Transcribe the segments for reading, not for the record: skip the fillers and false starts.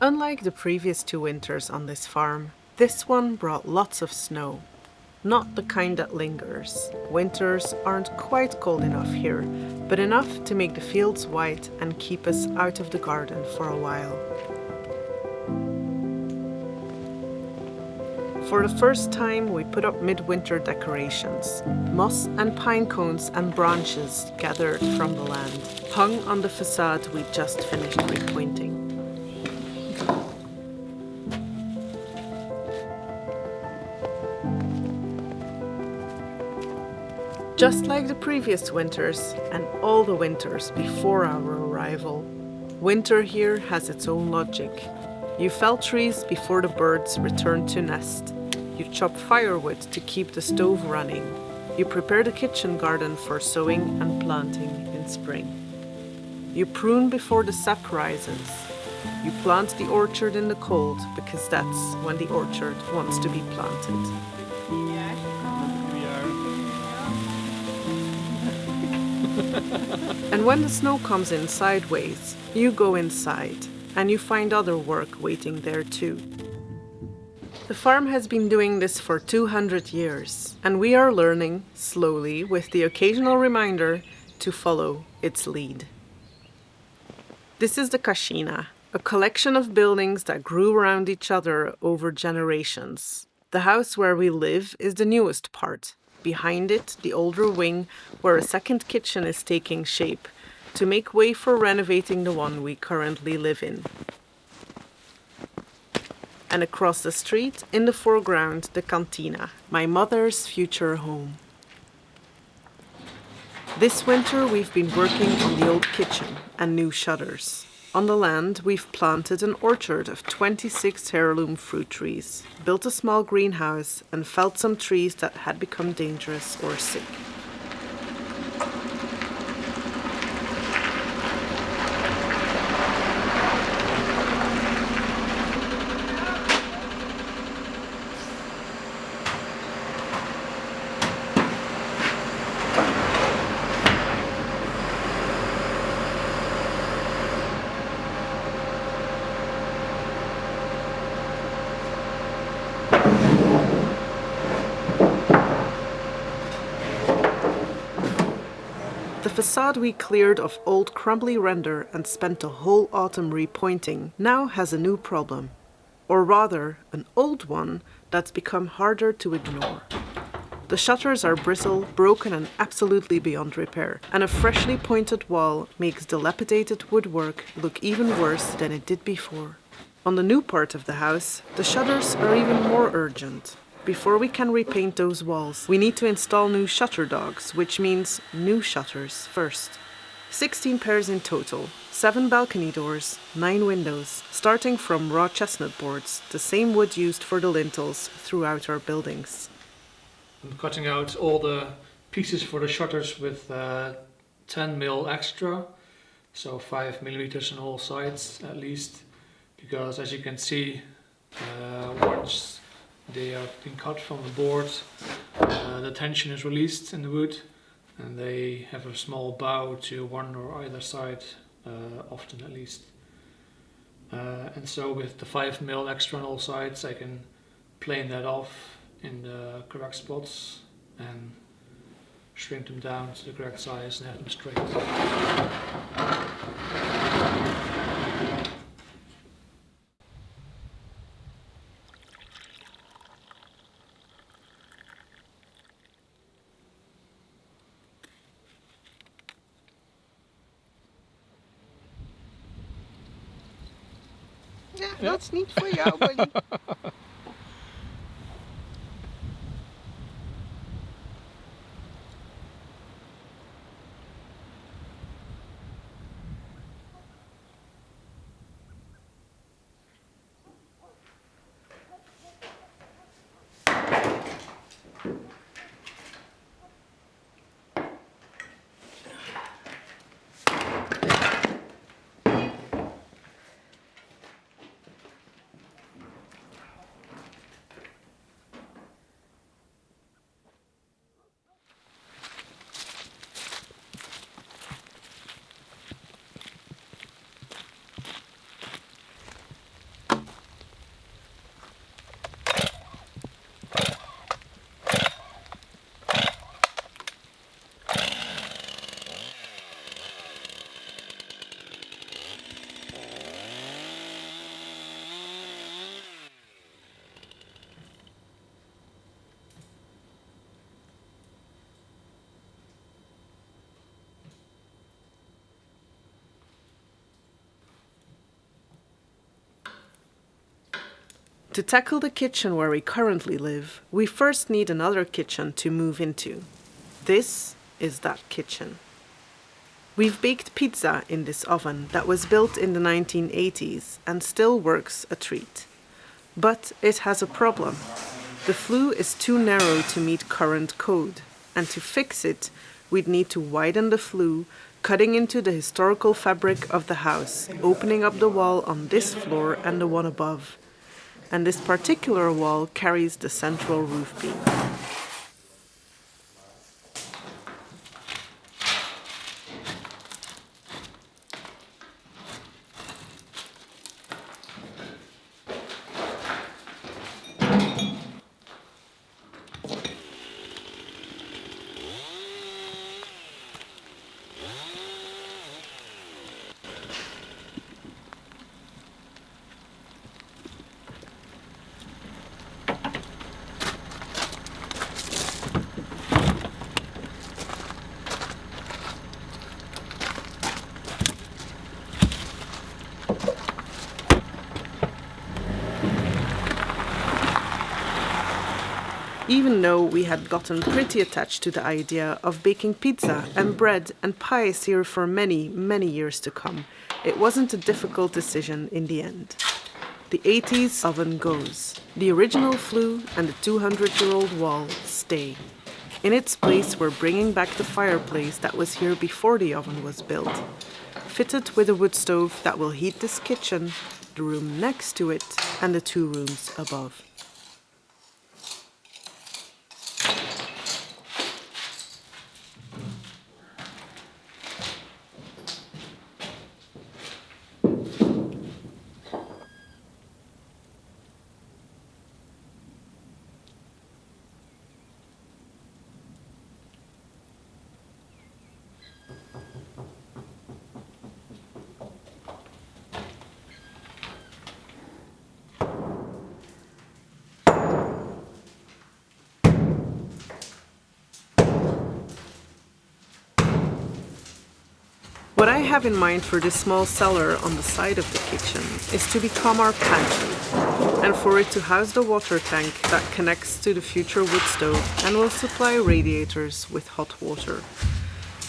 Unlike the previous 2 winters on this farm, this one brought lots of snow. Not the kind that lingers. Winters aren't quite cold enough here, but enough to make the fields white and keep us out of the garden for a while. For the first time, we put up midwinter decorations. Moss and pine cones and branches gathered from the land, hung on the facade we just finished repointing. Just like the previous winters and all the winters before our arrival, winter here has its own logic. You fell trees before the birds return to nest. You chop firewood to keep the stove running. You prepare the kitchen garden for sowing and planting in spring. You prune before the sap rises. You plant the orchard in the cold because that's when the orchard wants to be planted. And when the snow comes in sideways, you go inside and you find other work waiting there too. The farm has been doing this for 200 years, and we are learning, slowly, with the occasional reminder, to follow its lead. This is the Cascina, a collection of buildings that grew around each other over generations. The house where we live is the newest part. Behind it, the older wing, where a second kitchen is taking shape, to make way for renovating the one we currently live in. And across the street, in the foreground, the cantina, my mother's future home. This winter we've been working on the old kitchen and new shutters. On the land, we've planted an orchard of 26 heirloom fruit trees, built a small greenhouse, and felled some trees that had become dangerous or sick. The facade we cleared of old crumbly render and spent the whole autumn repointing now has a new problem. Or rather, an old one that's become harder to ignore. The shutters are brittle, broken and absolutely beyond repair, and a freshly pointed wall makes dilapidated woodwork look even worse than it did before. On the new part of the house, the shutters are even more urgent. Before we can repaint those walls, we need to install new shutter dogs, which means new shutters first. 16 pairs in total, 7 balcony doors, 9 windows, starting from raw chestnut boards, the same wood used for the lintels throughout our buildings. I'm cutting out all the pieces for the shutters with 10mm extra, so 5mm on all sides at least, because as you can see, once they have been cut from the board, the tension is released in the wood and they have a small bow to one or either side, often at least. And so with the 5mm extra on all sides I can plane that off in the correct spots and shrink them down to the correct size and have them straight. Ja, dat is niet voor jou, Willy. To tackle the kitchen where we currently live, we first need another kitchen to move into. This is that kitchen. We've baked pizza in this oven that was built in the 1980s and still works a treat. But it has a problem. The flue is too narrow to meet current code, and to fix it, we'd need to widen the flue, cutting into the historical fabric of the house, opening up the wall on this floor and the one above. And this particular wall carries the central roof beam. Even though we had gotten pretty attached to the idea of baking pizza and bread and pies here for many, many years to come, it wasn't a difficult decision in the end. The 80s oven goes. The original flue and the 200-year-old wall stay. In its place, we're bringing back the fireplace that was here before the oven was built, fitted with a wood stove that will heat this kitchen, the room next to it, and the 2 rooms above. What I have in mind for this small cellar on the side of the kitchen is to become our pantry, and for it to house the water tank that connects to the future wood stove and will supply radiators with hot water.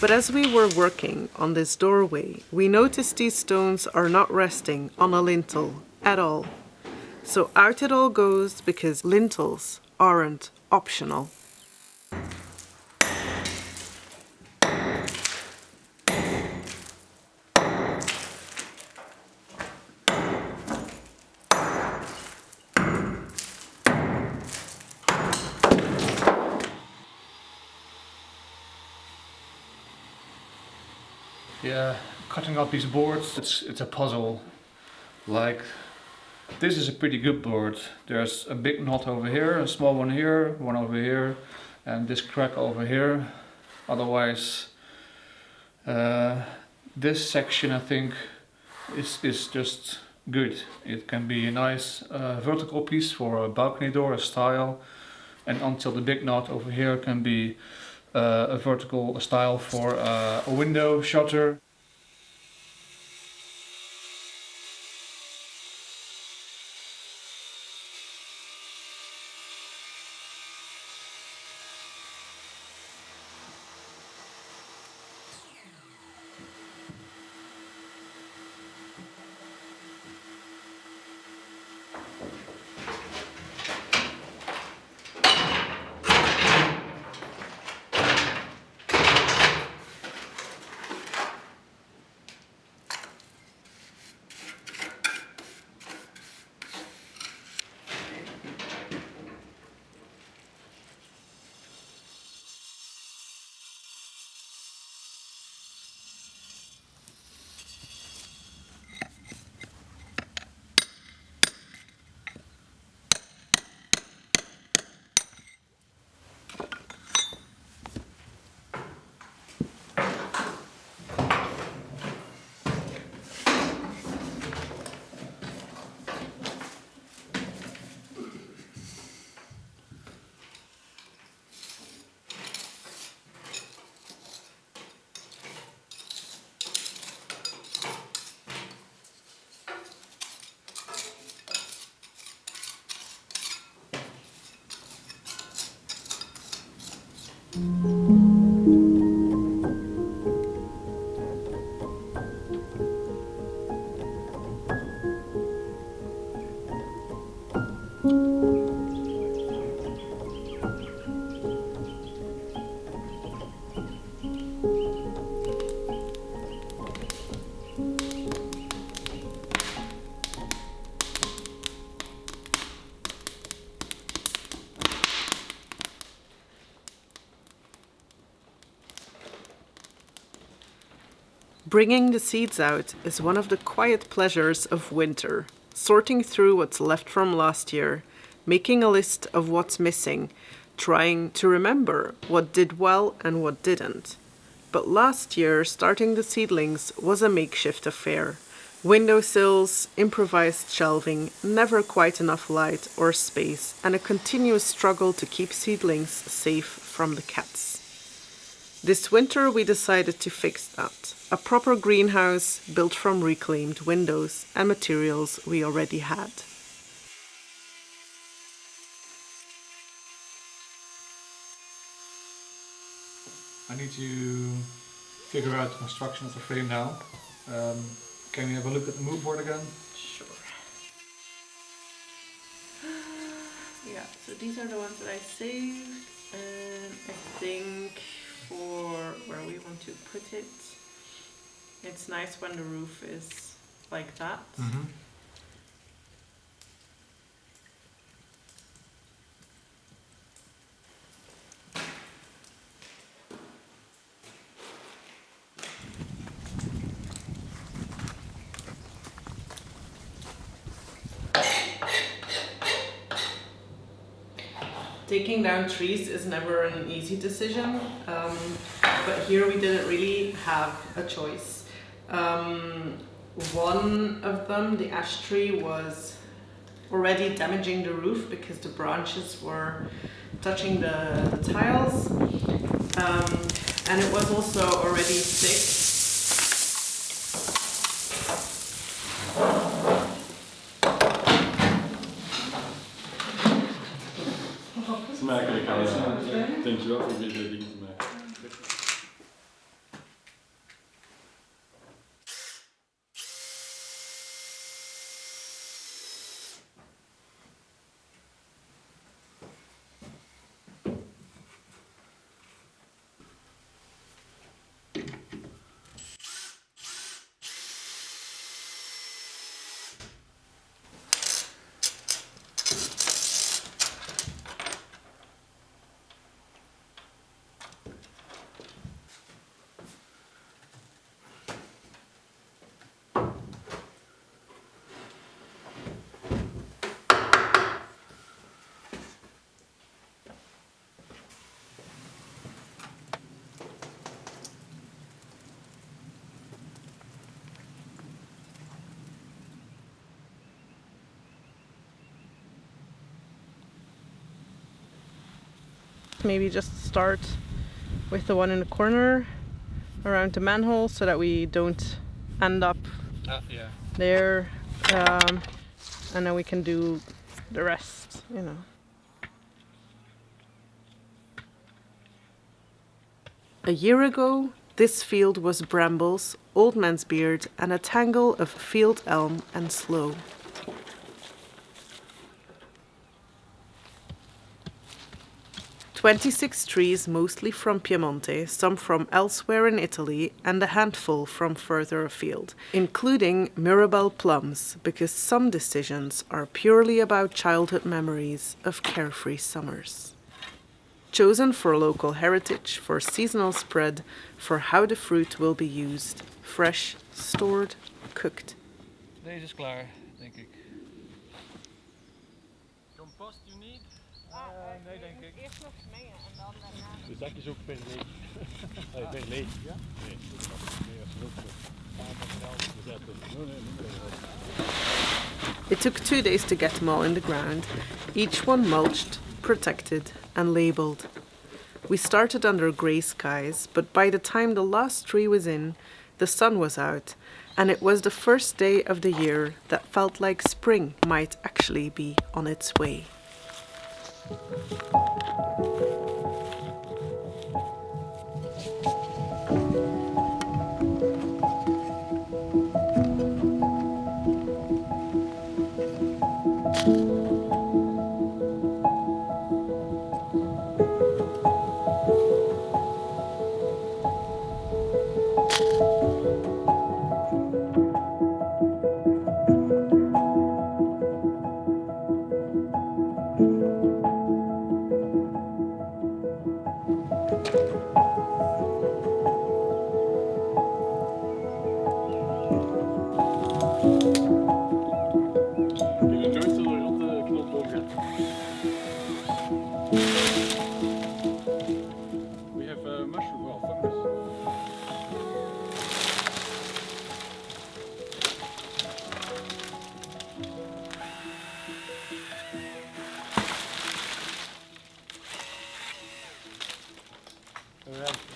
But as we were working on this doorway, we noticed these stones are not resting on a lintel at all. So out it all goes because lintels aren't optional. Yeah, cutting out these boards, it's a puzzle. Like, this is a pretty good board. There's a big knot over here, a small one here, one over here, and this crack over here. Otherwise, this section I think is just good. It can be a nice vertical piece for a balcony door, a stile, and until the big knot over here can be a vertical style for a window shutter. Bringing the seeds out is one of the quiet pleasures of winter. Sorting through what's left from last year, making a list of what's missing, trying to remember what did well and what didn't. But last year, starting the seedlings was a makeshift affair. Windowsills, improvised shelving, never quite enough light or space, and a continuous struggle to keep seedlings safe from the cats. This winter we decided to fix that. A proper greenhouse built from reclaimed windows and materials we already had. I need to figure out the construction of the frame now. Can we have a look at the mood board again? Sure. Yeah, so these are the ones that I saved, and I think for where we want to put it, it's nice when the roof is like that. Mm-hmm. Taking down trees is never an easy decision, but here we didn't really have a choice. One of them, the ash tree, was already damaging the roof because the branches were touching the tiles, and it was also already sick. Smakelijk. Dankjewel voor weer de dingen te maken. Maybe just start with the one in the corner around the manhole so that we don't end up there, and then we can do the rest, you know. A year ago, this field was brambles, old man's beard, and a tangle of field elm and sloe. 26 trees, mostly from Piemonte, some from elsewhere in Italy, and a handful from further afield, including Mirabelle plums, because some decisions are purely about childhood memories of carefree summers. Chosen for local heritage, for seasonal spread, for how the fruit will be used, fresh, stored, cooked. Deze is klaar, denk ik. Compost you need? Nee, denk ik. Eerst nog mengen en dan daarna. De zakjes ook per leeg. Per leeg, ja? Nee, It took 2 days to get them all in the ground, each one mulched, protected, and labelled. We started under grey skies, but by the time the last tree was in, the sun was out, and it was the first day of the year that felt like spring might actually be on its way.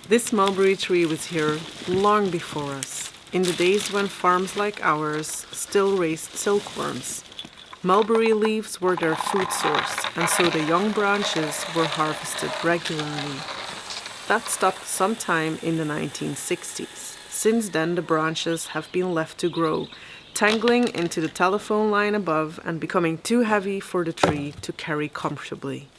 This mulberry tree was here long before us, in the days when farms like ours still raised silkworms. Mulberry leaves were their food source, and so the young branches were harvested regularly. That stopped sometime in the 1960s. Since then, the branches have been left to grow, tangling into the telephone line above and becoming too heavy for the tree to carry comfortably.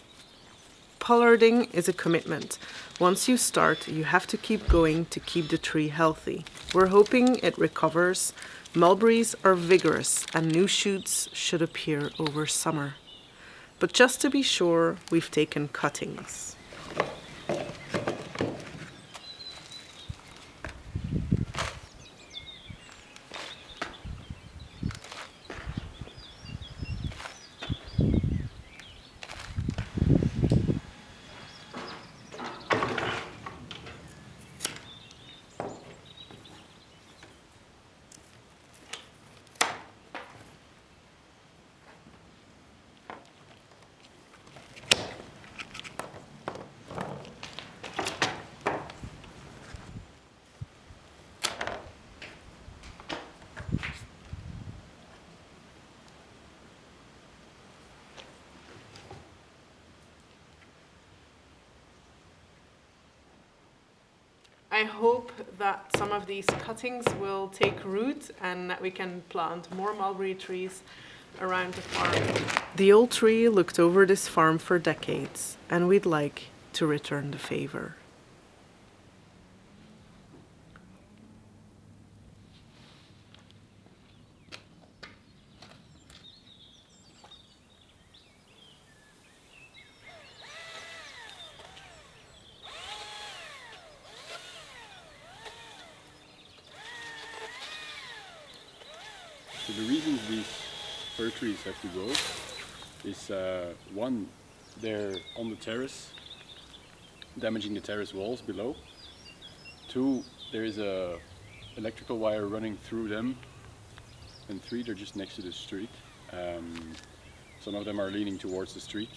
Pollarding is a commitment. Once you start, you have to keep going to keep the tree healthy. We're hoping it recovers. Mulberries are vigorous and new shoots should appear over summer. But just to be sure, we've taken cuttings. I hope that some of these cuttings will take root and that we can plant more mulberry trees around the farm. The old tree looked over this farm for decades, and we'd like to return the favor. So the reasons these fir trees have to go is one, they're on the terrace, damaging the terrace walls below. Two, there is a electrical wire running through them. And three, they're just next to the street. Some of them are leaning towards the street.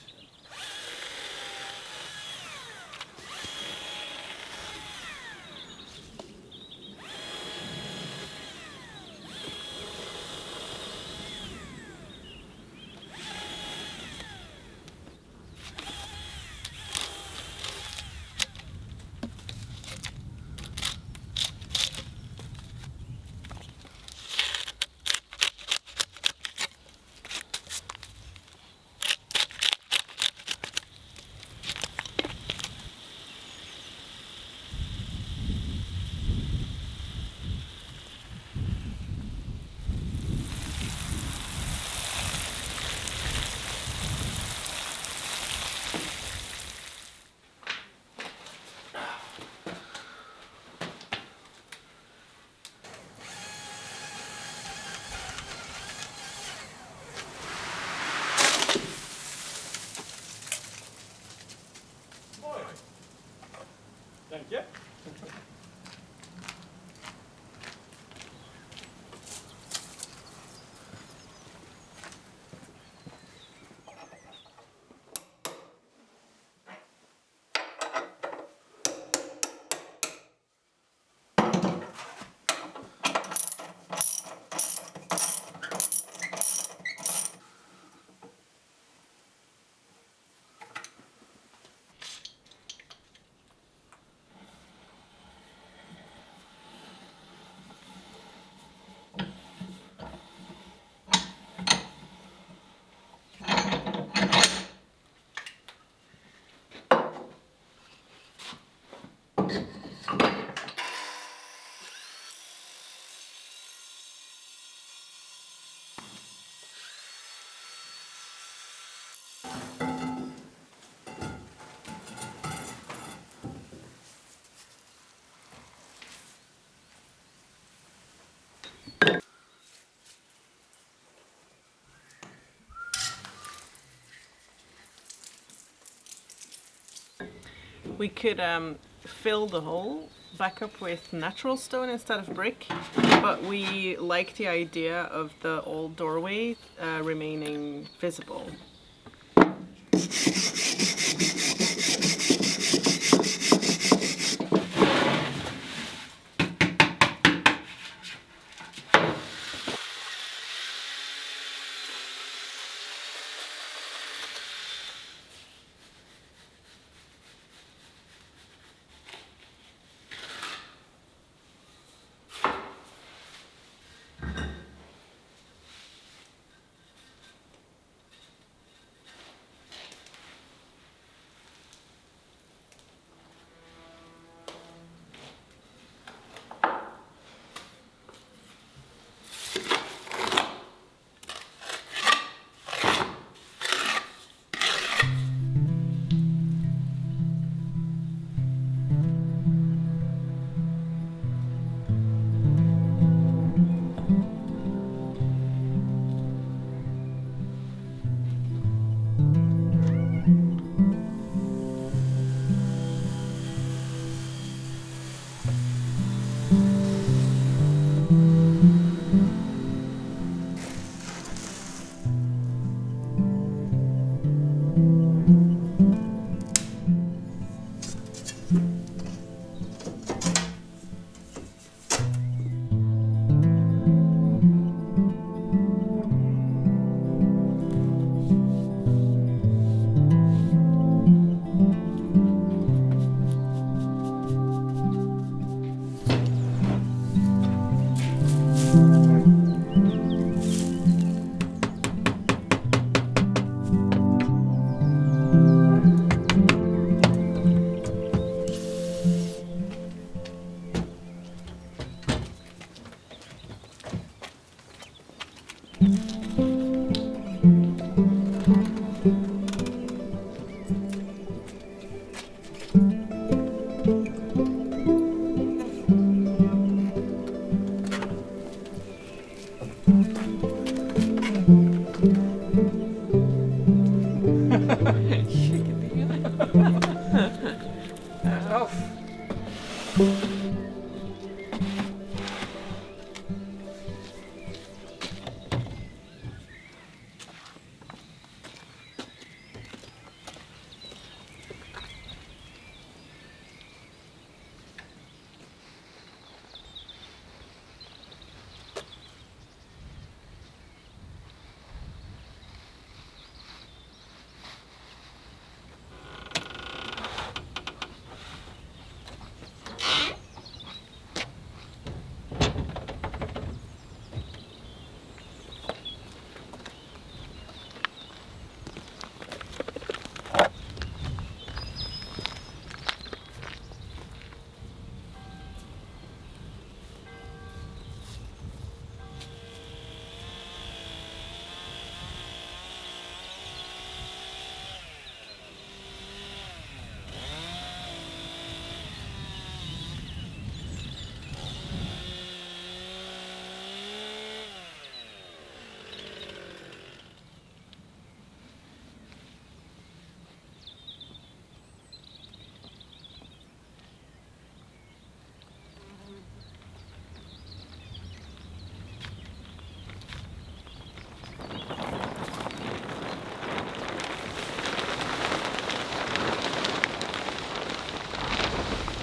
We could fill the hole back up with natural stone instead of brick, but we like the idea of the old doorway remaining visible.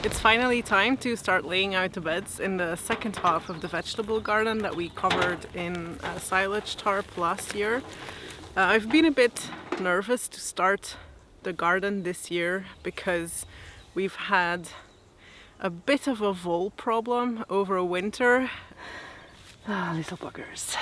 It's finally time to start laying out the beds in the second half of the vegetable garden that we covered in a silage tarp last year. I've been a bit nervous to start the garden this year because we've had a bit of a vole problem over winter. Little buggers.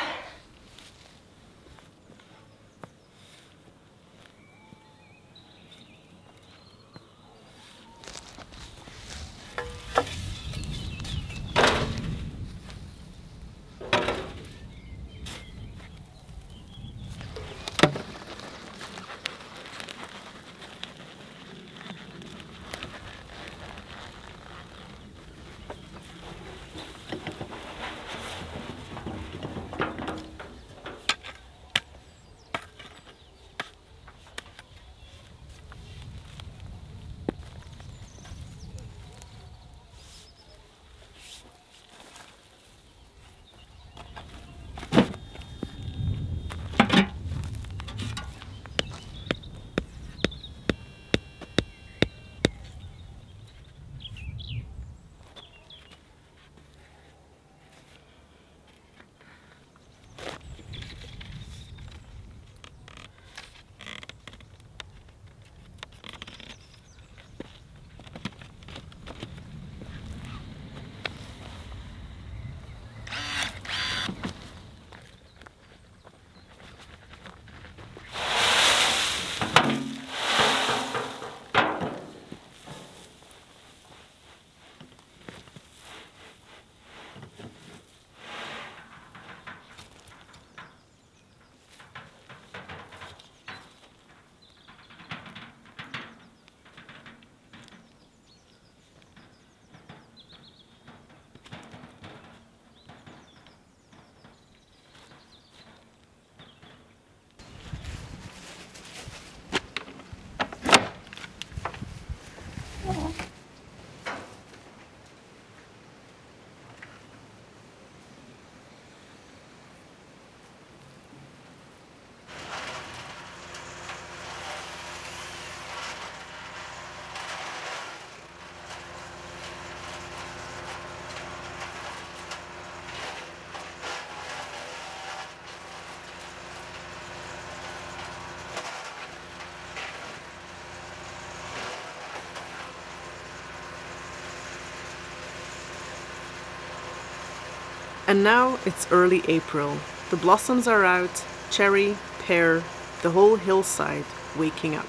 And now it's early April. The blossoms are out, cherry, pear, the whole hillside waking up.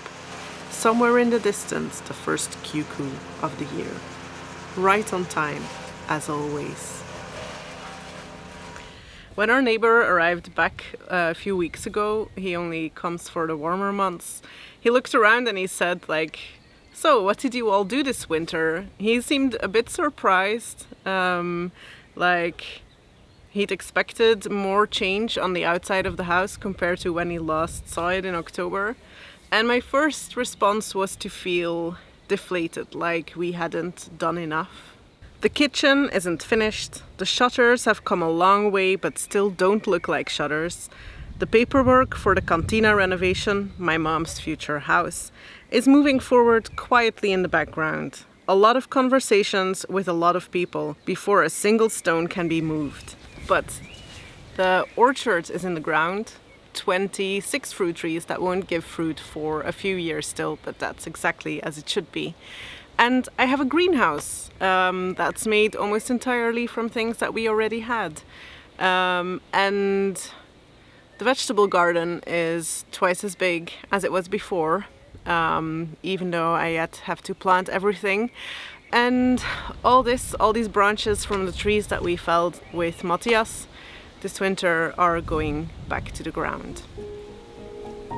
Somewhere in the distance, the first cuckoo of the year. Right on time, as always. When our neighbor arrived back a few weeks ago, he only comes for the warmer months, he looked around and he said, like, "So, what did you all do this winter?" He seemed a bit surprised, like he'd expected more change on the outside of the house compared to when he last saw it in October. And my first response was to feel deflated, like we hadn't done enough. The kitchen isn't finished, the shutters have come a long way but still don't look like shutters. The paperwork for the Cascina renovation, my mom's future house, is moving forward quietly in the background. A lot of conversations with a lot of people before a single stone can be moved. But the orchard is in the ground, 26 fruit trees that won't give fruit for a few years still, but that's exactly as it should be. And I have a greenhouse that's made almost entirely from things that we already had. And the vegetable garden is twice as big as it was before, even though I yet have to plant everything. And all these branches from the trees that we felled with Matthias this winter are going back to the ground.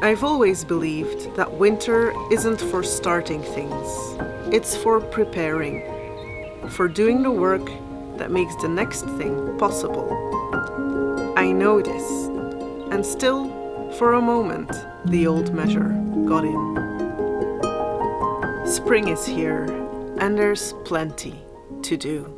I've always believed that winter isn't for starting things. It's for preparing, for doing the work that makes the next thing possible. I know this, and still, for a moment, the old measure got in. Spring is here, and there's plenty to do.